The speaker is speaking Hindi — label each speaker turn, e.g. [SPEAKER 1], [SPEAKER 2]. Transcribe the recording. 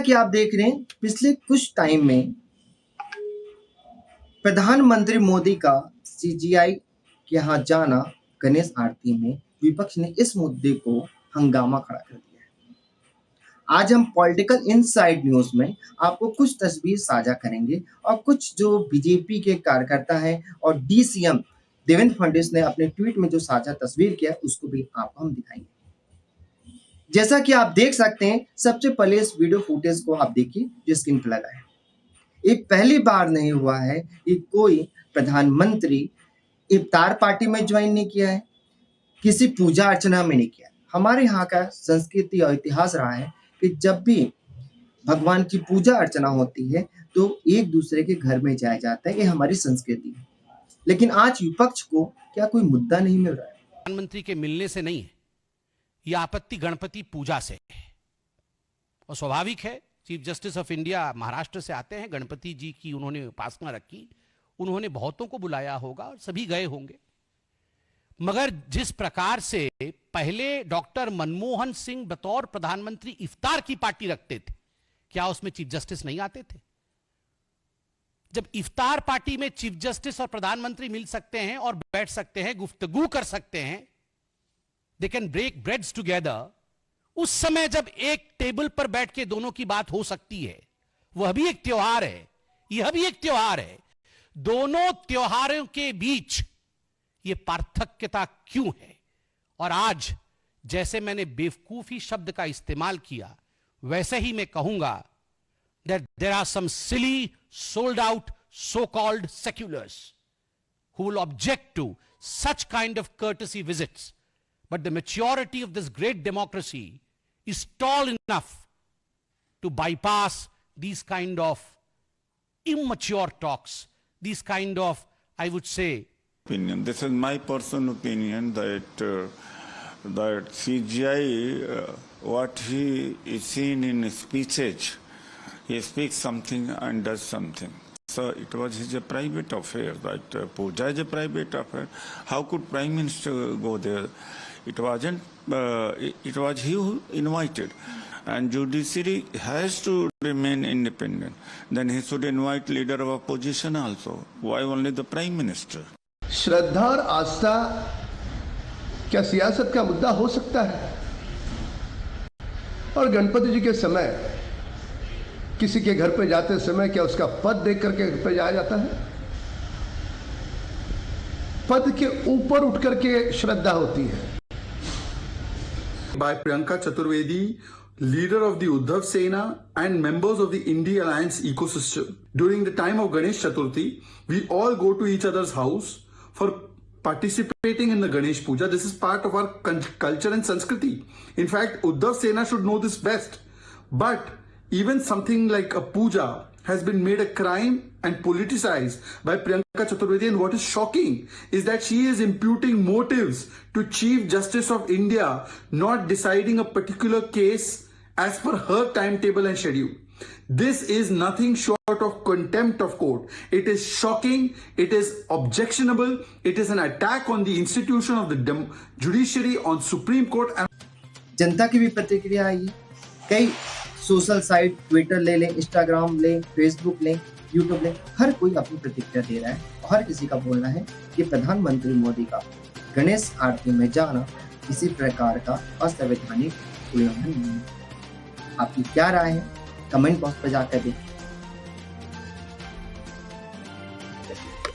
[SPEAKER 1] कि आप देख रहे हैं पिछले कुछ टाइम में प्रधानमंत्री मोदी का सीजीआई के यहाँ जाना, गणेश आरती में विपक्ष ने इस मुद्दे को हंगामा खड़ा कर दिया है। आज हम पॉलिटिकल इनसाइड न्यूज में आपको कुछ तस्वीर साझा करेंगे और कुछ जो बीजेपी के कार्यकर्ता हैं और डीसीएम देवेंद्र फडणवीस ने अपने ट्वीट में जो साझा तस्वीर किया उसको भी आपको हम दिखाएंगे। जैसा कि आप देख सकते हैं, सबसे पहले इस वीडियो फुटेज को आप देखिए जो स्क्रीन पर लगा है। ये पहली बार नहीं हुआ है कि कोई प्रधानमंत्री इफ्तार पार्टी में ज्वाइन नहीं किया है, किसी पूजा अर्चना में नहीं किया। हमारे यहाँ का संस्कृति और इतिहास रहा है कि जब भी भगवान की पूजा अर्चना होती है तो एक दूसरे के घर में जाया जाता है, ये हमारी संस्कृति है। लेकिन आज विपक्ष को क्या कोई मुद्दा नहीं मिल रहा है?
[SPEAKER 2] प्रधानमंत्री के मिलने से नहीं है, यह आपत्ति गणपति पूजा से है। और स्वाभाविक है, chief justice of India Maharashtra से आते हैं, गणपति जी की उन्होंने उपासना रखी, उन्होंने बहुतों को बुलाया होगा और सभी गए होंगे। मगर जिस प्रकार से पहले डॉक्टर मनमोहन सिंह बतौर प्रधानमंत्री इफ्तार की पार्टी रखते थे, क्या उसमें चीफ जस्टिस नहीं आते थे? जब इफ्तार पार्टी में चीफ जस्टिस और प्रधानमंत्री मिल सकते हैं और बैठ सकते हैं, गुफ्तगू कर सकते हैं, they can break breads together, उस समय जब एक टेबल पर बैठ के दोनों की बात हो सकती है, वह भी एक त्योहार है, यह भी एक त्योहार है। दोनों त्योहारों के बीच यह पार्थक्यता क्यों है? और आज जैसे मैंने बेवकूफी शब्द का इस्तेमाल किया, वैसे ही मैं कहूंगा that there are some silly, sold out, so-called seculars who will object to such kind of courtesy visits. But the maturity of this great democracy is tall enough to bypass these kind of immature talks, these kind of, I would say,
[SPEAKER 3] opinion. This is my personal opinion that CGI, what he is seen in speeches, he speaks something and does something. So it was his private affair. That puja is a private affair. How could Prime Minister go there? It wasn't. It was he who invited, and judiciary has to remain independent. Then he should invite leader of opposition also. Why only the Prime Minister?
[SPEAKER 4] श्रद्धा और आस्था क्या सियासत का मुद्दा हो सकता है? और गणपति जी के समय किसी के घर पे जाते समय क्या उसका पद देख करके घर पे जाया जाता है? पद के ऊपर उठ करके श्रद्धा होती है।
[SPEAKER 5] By Priyanka Chaturvedi, leader of the Uddhav Sena and members of the Indie Alliance ecosystem. During the time of Ganesh Chaturthi, we all go to each other's house for participating in the Ganesh Puja. This is part of our culture and Sanskriti. In fact, Uddhav Sena should know this best. But even something like a puja has been made a crime and politicized by Priyanka Chaturvedi. And what is shocking is that she is imputing motives to Chief Justice of India, not deciding a particular case as per her timetable and schedule. This is nothing short of contempt of court. It is shocking. It is objectionable. It is an attack on the institution of the judiciary, on Supreme Court.
[SPEAKER 1] जनता की भी प्रतिक्रिया आई। कई सोशल साइट, ट्विटर ले लें, इंस्टाग्राम लें, फेसबुक लें, यूट्यूब लें, हर कोई अपनी प्रतिक्रिया दे रहा है और हर किसी का बोलना है कि प्रधानमंत्री मोदी का गणेश आरती में जाना किसी प्रकार का असंवैधानिक उल्लंघन नहीं है। आपकी क्या राय है? कमेंट बॉक्स पर जाकर देखें।